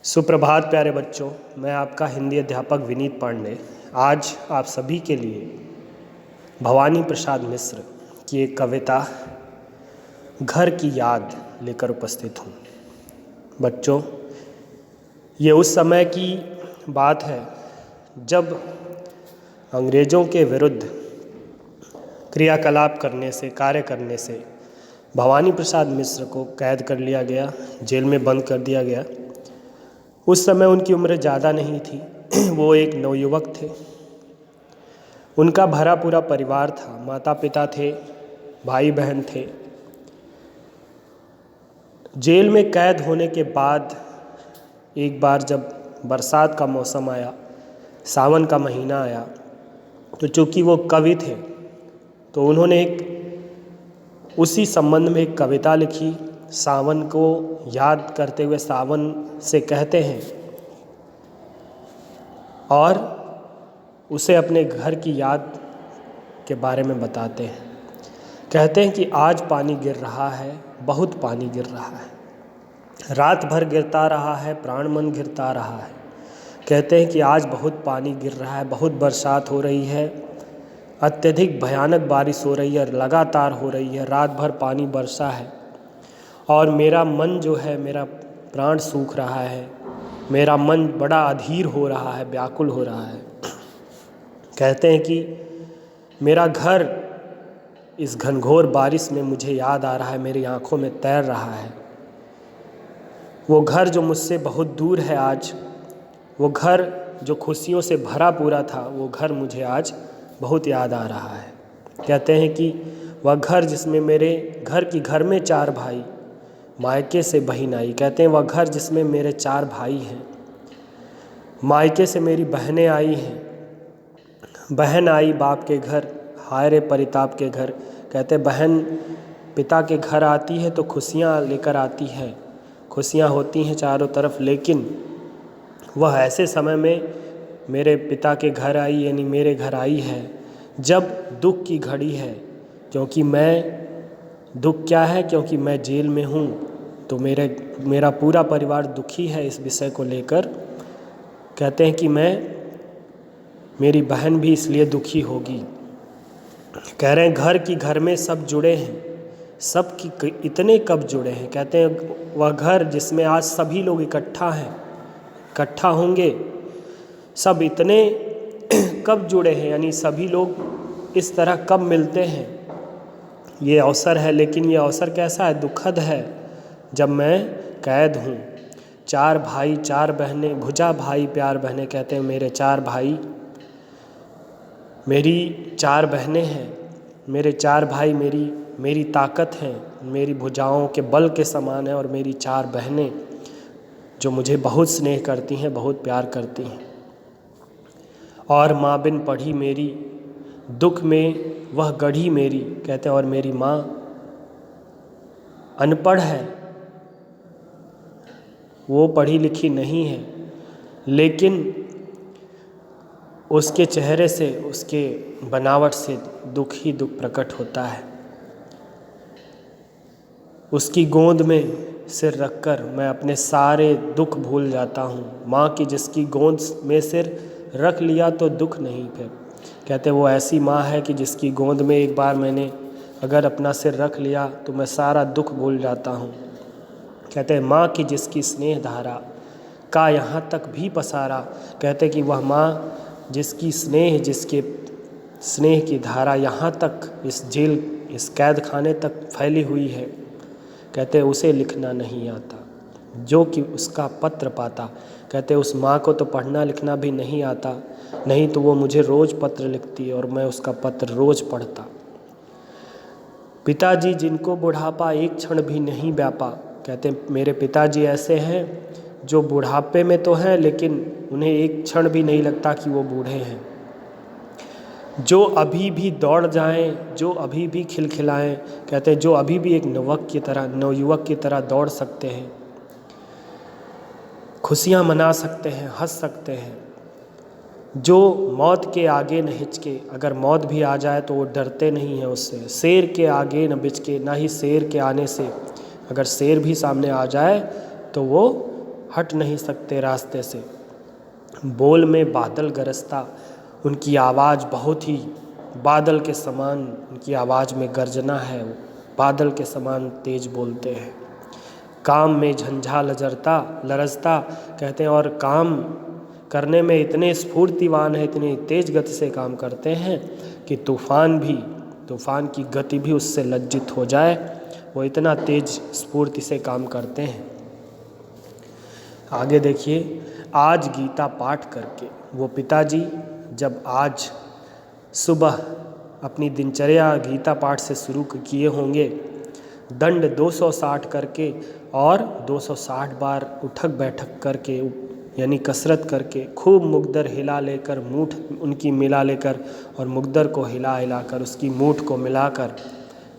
सुप्रभात प्यारे बच्चों, मैं आपका हिंदी अध्यापक विनीत पांडे आज आप सभी के लिए भवानी प्रसाद मिश्र की एक कविता घर की याद लेकर उपस्थित हूँ। बच्चों, ये उस समय की बात है जब अंग्रेज़ों के विरुद्ध क्रियाकलाप करने से, कार्य करने से भवानी प्रसाद मिश्र को कैद कर लिया गया, जेल में बंद कर दिया गया। उस समय उनकी उम्र ज़्यादा नहीं थी, वो एक नवयुवक थे। उनका भरा पूरा परिवार था, माता पिता थे, भाई बहन थे। जेल में कैद होने के बाद एक बार जब बरसात का मौसम आया, सावन का महीना आया, तो चूँकि वो कवि थे तो उन्होंने उसी संबंध में एक कविता लिखी। सावन को याद करते हुए सावन से कहते हैं और उसे अपने घर की याद के बारे में बताते हैं। कहते हैं कि आज पानी गिर रहा है, बहुत पानी गिर रहा है, रात भर गिरता रहा है, प्राण मन गिरता रहा है। कहते हैं कि आज बहुत पानी गिर रहा है, बहुत बरसात हो रही है, अत्यधिक भयानक बारिश हो रही है, लगातार हो रही है, रात भर पानी बरसा है और मेरा मन जो है, मेरा प्राण सूख रहा है, मेरा मन बड़ा अधीर हो रहा है, व्याकुल हो रहा है। कहते हैं कि मेरा घर इस घनघोर बारिश में मुझे याद आ रहा है, मेरी आंखों में तैर रहा है। वो घर जो मुझसे बहुत दूर है आज, वो घर जो खुशियों से भरा पूरा था, वो घर मुझे आज बहुत याद आ रहा है। कहते हैं कि वह घर जिसमें मेरे घर में 4 भाई, मायके से बहन आई। कहते हैं वह घर जिसमें मेरे 4 भाई हैं, मायके से मेरी बहनें आई हैं। बहन आई बाप के घर, हाय रे परिताप के घर। कहते बहन पिता के घर आती है तो खुशियाँ लेकर आती है, खुशियाँ होती हैं चारों तरफ, लेकिन वह ऐसे समय में मेरे पिता के घर आई, यानी मेरे घर आई है जब दुख की घड़ी है। क्योंकि दुख क्या है, क्योंकि मैं जेल में हूँ, तो मेरा पूरा परिवार दुखी है इस विषय को लेकर। कहते हैं कि मेरी बहन भी इसलिए दुखी होगी। कह रहे हैं घर में सब जुड़े हैं, सब की इतने कब जुड़े हैं। कहते हैं वह घर जिसमें आज सभी लोग इकट्ठा होंगे, सब इतने कब जुड़े हैं, यानी सभी लोग इस तरह कब मिलते हैं। ये अवसर है, लेकिन ये अवसर कैसा है, दुखद है, जब मैं कैद हूँ। 4 भाई 4 बहनें, भुजा भाई प्यार बहनें। कहते हैं मेरे 4 भाई, मेरी 4 बहनें हैं, मेरे 4 भाई मेरी ताकत हैं, मेरी भुजाओं के बल के समान है, और मेरी 4 बहनें जो मुझे बहुत स्नेह करती हैं, बहुत प्यार करती हैं। और माँ बिन पढ़ी मेरी, दुख में वह गढ़ी मेरी। कहते हैं और मेरी माँ अनपढ़ है, वो पढ़ी लिखी नहीं है, लेकिन उसके चेहरे से, उसके बनावट से दुख ही दुख प्रकट होता है। उसकी गोद में सिर रखकर मैं अपने सारे दुख भूल जाता हूँ। माँ की जिसकी गोद में सिर रख लिया तो दुख नहीं फिर। कहते वो ऐसी माँ है कि जिसकी गोद में एक बार मैंने अगर अपना सिर रख लिया तो मैं सारा दुख भूल जाता हूँ। कहते हैं माँ की जिसकी स्नेह धारा का यहाँ तक भी पसारा। कहते कि वह माँ जिसके स्नेह की धारा यहाँ तक इस जेल, इस कैद खाने तक फैली हुई है। कहते उसे लिखना नहीं आता जो कि उसका पत्र पाता। कहते उस माँ को तो पढ़ना लिखना भी नहीं आता, नहीं तो वो मुझे रोज़ पत्र लिखती और मैं उसका पत्र रोज़ पढ़ता। पिताजी जिनको बुढ़ापा एक क्षण भी नहीं व्यापा। कहते मेरे पिताजी ऐसे हैं जो बुढ़ापे में तो हैं, लेकिन उन्हें एक क्षण भी नहीं लगता कि वो बूढ़े हैं। जो अभी भी दौड़ जाएं, जो अभी भी खिलखिलाएं। कहते हैं जो अभी भी एक नवयुवक की तरह दौड़ सकते हैं, खुशियां मना सकते हैं, हंस सकते हैं। जो मौत के आगे न हिचके, अगर मौत भी आ जाए तो वो डरते नहीं हैं उससे। शेर के आगे न बिचके, ना ही शेर के आने से, अगर शेर भी सामने आ जाए तो वो हट नहीं सकते रास्ते से। बोल में बादल गरजता, उनकी आवाज़ बहुत ही बादल के समान, उनकी आवाज़ में गर्जना है, बादल के समान तेज बोलते हैं। काम में झंझा लरजता कहते हैं, और काम करने में इतने स्फूर्तिवान है, इतनी तेज गति से काम करते हैं कि तूफ़ान की गति भी उससे लज्जित हो जाए, वो इतना तेज स्फूर्ति से काम करते हैं। आगे देखिए, आज गीता पाठ करके वो पिताजी जब आज सुबह अपनी दिनचर्या गीता पाठ से शुरू किए होंगे, दंड 260 करके और 260 बार उठक बैठक करके, यानी कसरत करके, खूब मुकद्दर हिला लेकर, मूठ उनकी मिला लेकर और मुकद्दर को हिला हिलाकर उसकी मूठ को मिलाकर,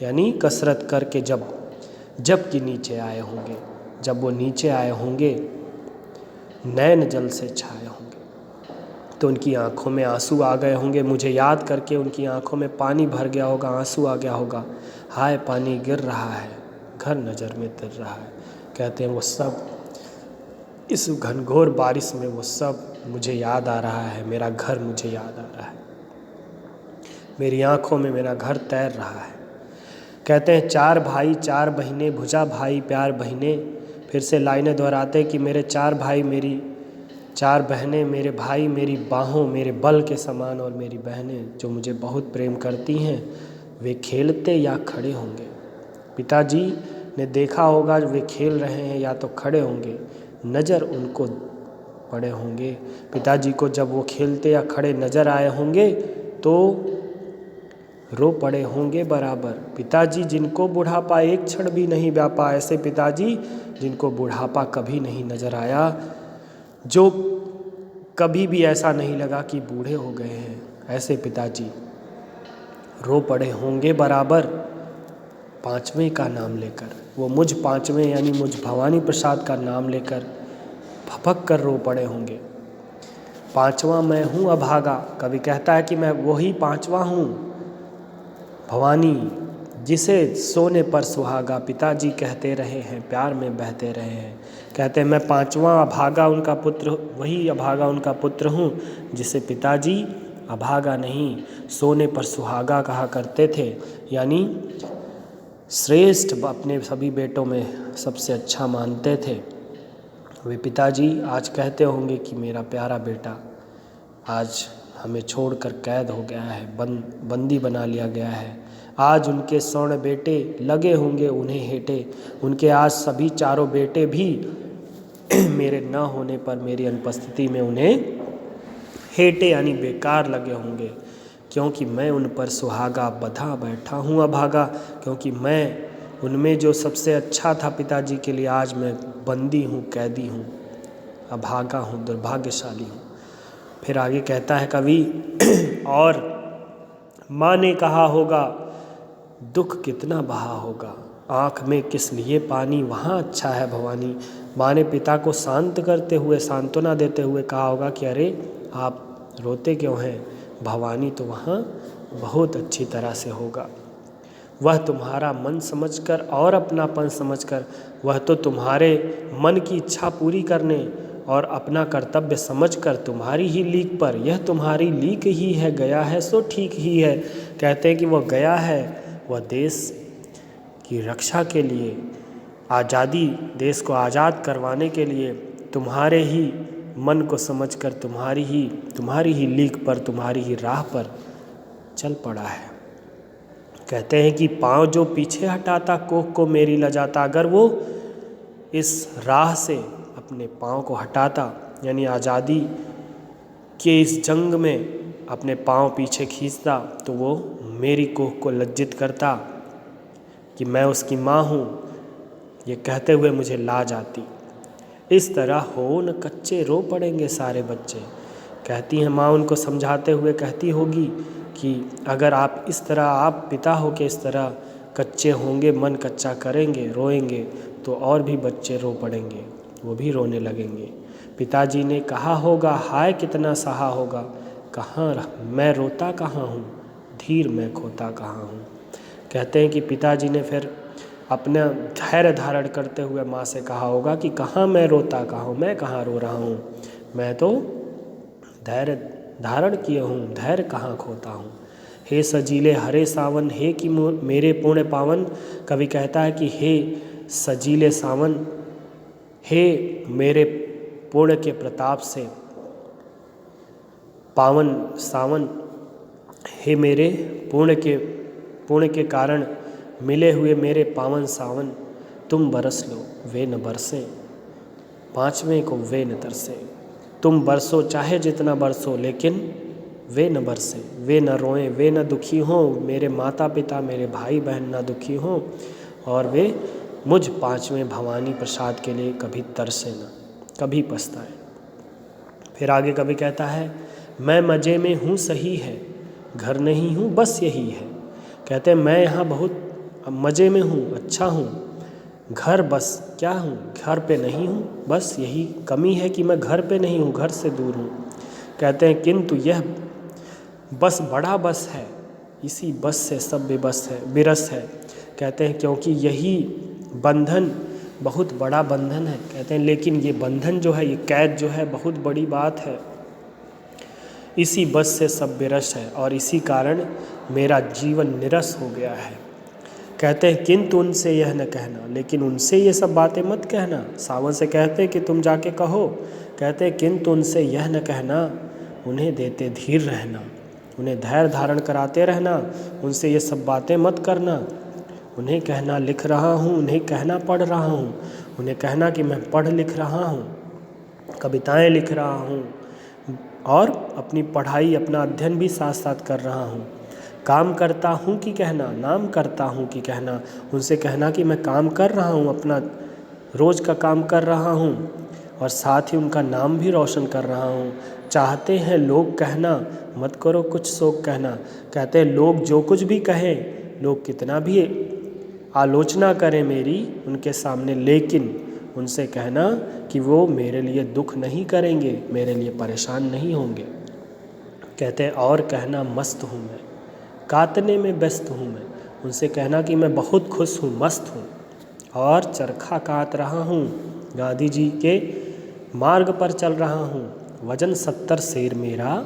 यानी कसरत करके जब कि नीचे आए होंगे, जब वो नीचे आए होंगे नैन जल से छाए होंगे, तो उनकी आंखों में आंसू आ गए होंगे। मुझे याद करके उनकी आंखों में पानी भर गया होगा, आंसू आ गया होगा। हाय पानी गिर रहा है, घर नज़र में तिर रहा है। कहते हैं वो सब इस घनघोर बारिश में वो सब मुझे याद आ रहा है, मेरा घर मुझे याद आ रहा है, मेरी आंखों में मेरा घर तैर रहा है। कहते हैं 4 भाई 4 बहनें, भुजा भाई प्यार बहनें। फिर से लाइनें दोहराते कि मेरे 4 भाई, मेरी 4 बहनें, मेरे भाई मेरी बाहों, मेरे बल के समान, और मेरी बहनें जो मुझे बहुत प्रेम करती हैं, वे खेलते या खड़े होंगे। पिताजी ने देखा होगा वे खेल रहे हैं या तो खड़े होंगे, नज़र उनको पड़े होंगे। पिताजी को जब वो खेलते या खड़े नज़र आए होंगे तो रो पड़े होंगे बराबर। पिताजी जिनको बुढ़ापा एक क्षण भी नहीं व्यापा, ऐसे पिताजी जिनको बुढ़ापा कभी नहीं नज़र आया, जो कभी भी ऐसा नहीं लगा कि बूढ़े हो गए हैं, ऐसे पिताजी रो पड़े होंगे बराबर। 5वें का नाम लेकर, वो मुझ 5वें यानी मुझ भवानी प्रसाद का नाम लेकर फपक कर रो पड़े होंगे। 5वां मैं हूँ अभागा, कभी कहता है कि मैं वही 5वां हूँ, भवानी जिसे सोने पर सुहागा पिताजी कहते रहे हैं, प्यार में बहते रहे हैं। कहते हैं मैं 5वां अभागा उनका पुत्र, वही अभागा उनका पुत्र हूँ जिसे पिताजी अभागा नहीं सोने पर सुहागा कहा करते थे, यानी श्रेष्ठ अपने सभी बेटों में सबसे अच्छा मानते थे। वे पिताजी आज कहते होंगे कि मेरा प्यारा बेटा आज हमें छोड़कर कैद हो गया है, बंदी बना लिया गया है। आज उनके स्वर्ण बेटे लगे होंगे उन्हें हेटे, उनके आज सभी 4 बेटे भी मेरे न होने पर, मेरी अनुपस्थिति में उन्हें हेटे यानी बेकार लगे होंगे, क्योंकि मैं उन पर सुहागा बधा बैठा हूँ अभागा, क्योंकि मैं उनमें जो सबसे अच्छा था पिताजी के लिए, आज मैं बंदी हूँ, कैदी हूँ, अभागा हूँ, दुर्भाग्यशाली हूँ। फिर आगे कहता है कवि, और माँ ने कहा होगा दुख कितना बहा होगा, आँख में किस लिए पानी, वहाँ अच्छा है भवानी। माँ ने पिता को शांत करते हुए, सांत्वना देते हुए कहा होगा कि अरे आप रोते क्यों हैं, भवानी तो वहाँ बहुत अच्छी तरह से होगा। वह तुम्हारा मन समझकर और अपनापन समझकर, वह तो तुम्हारे मन की इच्छा पूरी करने और अपना कर्तव्य समझकर तुम्हारी ही लीक पर, यह तुम्हारी लीक ही है, गया है सो ठीक ही है। कहते हैं कि वह गया है, वह देश की रक्षा के लिए, आज़ादी, देश को आज़ाद करवाने के लिए तुम्हारे ही मन को समझकर तुम्हारी ही लीक पर, तुम्हारी ही राह पर चल पड़ा है। कहते हैं कि पाँव जो पीछे हटाता कोख को मेरी लजाता, अगर वो इस राह से अपने पाँव को हटाता, यानी आज़ादी के इस जंग में अपने पाँव पीछे खींचता, तो वो मेरी कोख को लज्जित करता कि मैं उसकी माँ हूँ, ये कहते हुए मुझे लाज आती। इस तरह हो न कच्चे रो पड़ेंगे सारे बच्चे। कहती हैं माँ उनको समझाते हुए, कहती होगी कि अगर आप इस तरह, आप पिता हो के इस तरह कच्चे होंगे, मन कच्चा करेंगे, रोएंगे, तो और भी बच्चे रो पड़ेंगे, वो भी रोने लगेंगे। पिताजी ने कहा होगा हाय कितना सहा होगा, कहाँ मैं रोता कहाँ हूँ, धीर मैं खोता कहाँ हूँ। कहते हैं कि पिताजी ने फिर अपना धैर्य धारण करते हुए माँ से कहा होगा कि कहाँ मैं रोता कहाँ हूँ, मैं कहाँ रो रहा हूँ, मैं तो धैर्य धारण किया हूँ, धैर्य कहाँ खोता हूँ। हे सजीले हरे सावन, हे कि मेरे पुण्य पावन। कवि कहता है कि हे सजीले सावन, हे मेरे पुण्य के प्रताप से पावन सावन, हे मेरे पुण्य के कारण मिले हुए मेरे पावन सावन, तुम बरस लो वे न बरसे, पाँचवें को वे न तरसे। तुम बरसो चाहे जितना बरसो, लेकिन वे न बरसे, वे न रोएं, वे न दुखी हों, मेरे माता पिता मेरे भाई बहन न दुखी हों, और वे मुझ पाँचवें भवानी प्रसाद के लिए कभी तरसे न, कभी पछताए। फिर आगे कभी कहता है, मैं मज़े में हूँ सही है, घर नहीं हूँ बस यही है। कहते हैं मैं यहाँ बहुत मज़े में हूँ, अच्छा हूँ, घर बस क्या हूँ, घर पे नहीं हूँ, बस यही कमी है कि मैं घर पे नहीं हूँ, घर से दूर हूँ। कहते हैं किंतु यह बस बड़ा बस है, इसी बस से सब बेबस है विरस है। कहते हैं क्योंकि यही बंधन बहुत बड़ा बंधन है। कहते हैं लेकिन ये बंधन जो है, ये कैद जो है बहुत बड़ी बात है, इसी बस से सब विरस है, और इसी कारण मेरा जीवन निरस हो गया है। कहते हैं किंतु उनसे यह न कहना, लेकिन उनसे ये सब बातें मत कहना। सावन से कहते हैं कि तुम जाके कहो, कहते हैं किंतु उनसे यह न कहना, उन्हें देते धीर रहना, उन्हें धैर्य धारण कराते रहना, उनसे ये सब बातें मत करना। उन्हें कहना लिख रहा हूँ, उन्हें कहना पढ़ रहा हूँ, उन्हें कहना कि मैं पढ़ लिख रहा हूँ, कविताएं लिख रहा हूँ, और अपनी पढ़ाई अपना अध्ययन भी साथ साथ कर रहा हूँ। काम करता हूँ कि कहना, नाम करता हूँ कि कहना, उनसे कहना कि मैं काम कर रहा हूँ, अपना रोज़ का काम कर रहा हूँ, और साथ ही उनका नाम भी रोशन कर रहा हूँ। चाहते हैं लोग कहना, मत करो कुछ शोक कहना। कहते हैं लोग जो कुछ भी कहें, लोग कितना भी आलोचना करें मेरी उनके सामने, लेकिन उनसे कहना कि वो मेरे लिए दुख नहीं करेंगे, मेरे लिए परेशान नहीं होंगे। कहते हैं और कहना मस्त हूँ मैं, काटने में व्यस्त हूँ मैं, उनसे कहना कि मैं बहुत खुश हूँ, मस्त हूँ, और चरखा काट रहा हूँ, गांधी जी के मार्ग पर चल रहा हूँ, वजन 70 सेर मेरा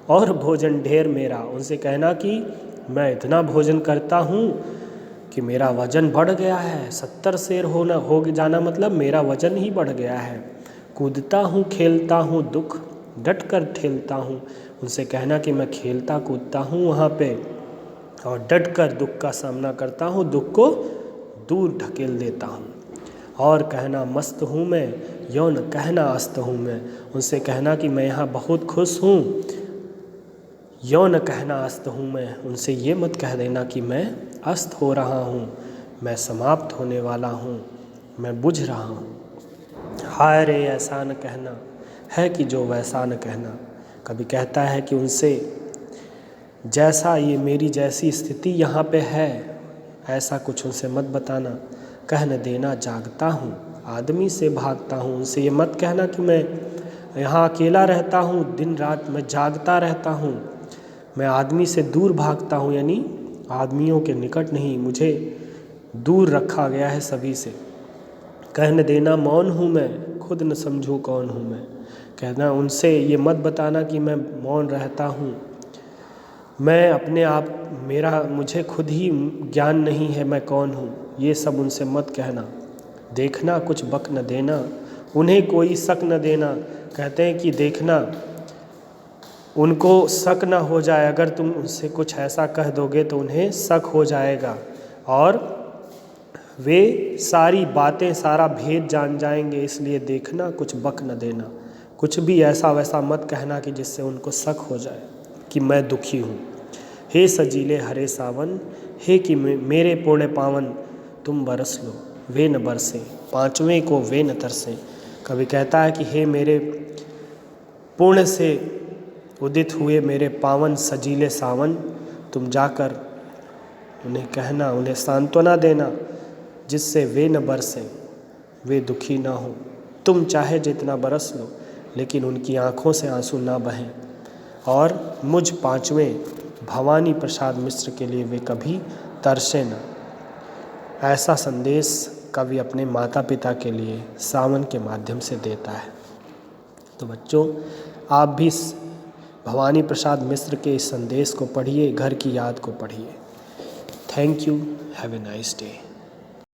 और भोजन ढेर मेरा। उनसे कहना कि मैं इतना भोजन करता हूँ कि मेरा वजन बढ़ गया है, 70 सेर हो जाना मतलब मेरा वजन ही बढ़ गया है। कूदता हूँ खेलता हूँ दुख डट कर ठेलता हूँ, उनसे कहना कि मैं खेलता कूदता हूँ वहाँ पे, और डट कर दुख का सामना करता हूँ, दुख को दूर ढकेल देता हूँ। और कहना मस्त हूँ मैं, यौन कहना अस्त हूँ मैं, उनसे कहना कि मैं यहाँ बहुत खुश हूँ, यौन कहना अस्त हूँ मैं, उनसे ये मत कह देना कि मैं अस्त हो रहा हूँ, मैं समाप्त होने वाला हूँ, मैं बुझ रहा हूँ। हाय रे ऐसा न कहना है कि जो वैसा न कहना। कभी कहता है कि उनसे जैसा ये मेरी जैसी स्थिति यहाँ पे है, ऐसा कुछ उनसे मत बताना। कह न देना जागता हूँ, आदमी से भागता हूँ, उनसे ये मत कहना कि मैं यहाँ अकेला रहता हूँ, दिन रात मैं जागता रहता हूँ, मैं आदमी से दूर भागता हूँ, यानी आदमियों के निकट नहीं, मुझे दूर रखा गया है सभी से। कह न देना मौन हूँ मैं, खुद न समझूँ कौन हूँ मैं। कहना उनसे ये मत बताना कि मैं मौन रहता हूँ, मैं अपने आप मुझे खुद ही ज्ञान नहीं है मैं कौन हूँ, ये सब उनसे मत कहना। देखना कुछ बक न देना, उन्हें कोई शक न देना। कहते हैं कि देखना उनको शक न हो जाए, अगर तुम उनसे कुछ ऐसा कह दोगे तो उन्हें शक हो जाएगा, और वे सारी बातें सारा भेद जान जाएंगे, इसलिए देखना कुछ बक न देना। कुछ भी ऐसा वैसा मत कहना कि जिससे उनको शक हो जाए कि मैं दुखी हूँ। हे सजीले हरे सावन, हे कि मेरे पुण्य पावन, तुम बरस लो वे न बरसे, पाँचवें को वे न तरसे। कभी कहता है कि हे मेरे पुण्य से उदित हुए मेरे पावन सजीले सावन, तुम जाकर उन्हें कहना, उन्हें सांत्वना देना, जिससे वे न बरसें, वे दुखी ना हो। तुम चाहे जितना बरस लो, लेकिन उनकी आँखों से आंसू ना बहें, और मुझ पाँचवें भवानी प्रसाद मिश्र के लिए वे कभी तरसे न। ऐसा संदेश कवि अपने माता पिता के लिए सावन के माध्यम से देता है। तो बच्चों, आप भी भवानी प्रसाद मिश्र के इस संदेश को पढ़िए, घर की याद को पढ़िए। Thank you. Have a nice day.